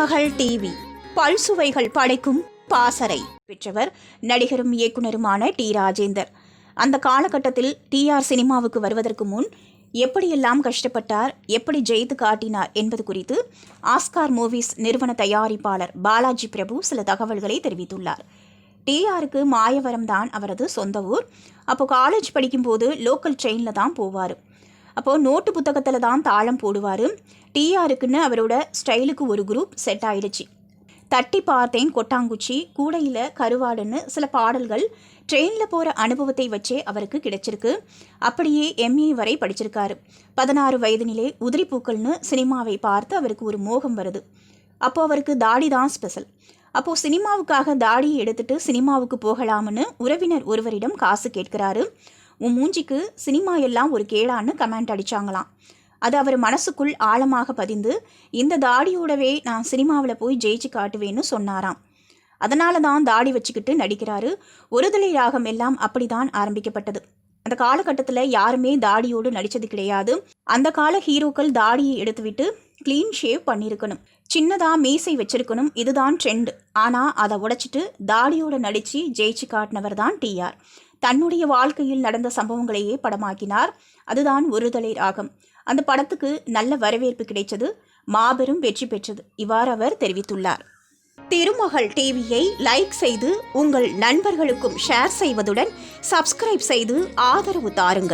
திருமகள் TV பல்சுவைகள் படைக்கும் பாசறை பெற்றவர் நடிகரும் இயக்குனருமான டி. ராஜேந்தர். அந்த காலகட்டத்தில் டிஆர் சினிமாவுக்கு வருவதற்கு முன் எப்படியெல்லாம் கஷ்டப்பட்டார், எப்படி ஜெயித்து காட்டினார் என்பது குறித்து ஆஸ்கார் மூவிஸ் நிறுவன தயாரிப்பாளர் பாலாஜி பிரபு சில தகவல்களை தெரிவித்துள்ளார். டிஆருக்கு மாயவரம் தான் அவரது சொந்த ஊர். அப்போ காலேஜ் படிக்கும்போது லோக்கல் ட்ரெயினில் தான் போவார். அப்போது நோட்டு புத்தகத்தில் தான் தாளம் போடுவார். டிஆருக்குன்னு அவரோட ஸ்டைலுக்கு ஒரு குரூப் செட் ஆயிடுச்சு. தட்டி பார்த்தேன் கொட்டாங்குச்சி, கூடையில் கருவாடுன்னு சில பாடல்கள் ட்ரெயினில் போகிற அனுபவத்தை வச்சே அவருக்கு கிடைச்சிருக்கு. அப்படியே எம்ஏ வரை படிச்சிருக்காரு. 16 வயதினிலே உதிரிப்பூக்கள்னு சினிமாவை பார்த்து அவருக்கு ஒரு மோகம் வருது. அப்போது அவருக்கு தாடி தான் ஸ்பெஷல். அப்போது சினிமாவுக்காக தாடியை எடுத்துட்டு சினிமாவுக்கு போகலாம்னு உறவினர் ஒருவரிடம் காசு கேட்கிறாரு. உன் மூஞ்சிக்கு சினிமா எல்லாம் ஒரு கேடான்னு கமெண்ட் அடித்தாங்களாம். அது அவர் மனசுக்குள் ஆழமாக பதிந்து, இந்த தாடியோடவே நான் சினிமாவில் போய் ஜெயிச்சு காட்டுவேன்னு சொன்னாராம். அதனால தான் தாடி வச்சுக்கிட்டு நடிக்கிறாரு. ஒருதலை ராகம் எல்லாம் அப்படிதான் ஆரம்பிக்கப்பட்டது. அந்த காலகட்டத்தில் யாருமே தாடியோடு நடித்தது கிடையாது. அந்த கால ஹீரோக்கள் தாடியை எடுத்துவிட்டு க்ளீன் ஷேவ் பண்ணியிருக்கணும், சின்னதாக மீசை வச்சிருக்கணும், இதுதான் ட்ரெண்ட். ஆனால் அதை உடைச்சிட்டு தாடியோடு நடித்து ஜெயிச்சு காட்டினவர் தான் டிஆர். தன்னுடைய வாழ்க்கையில் நடந்த சம்பவங்களையே படமாக்கினார். அதுதான் ஒருதலை ராகம். அந்த படத்துக்கு நல்ல வரவேற்பு கிடைச்சது, மாபெரும் வெற்றி பெற்றது. இவ்வாறு அவர் தெரிவித்துள்ளார். திருமகள் டிவியை லைக் செய்து உங்கள் நண்பர்களுக்கும் ஷேர் செய்வதுடன் சப்ஸ்கிரைப் செய்து ஆதரவு தாருங்கள்.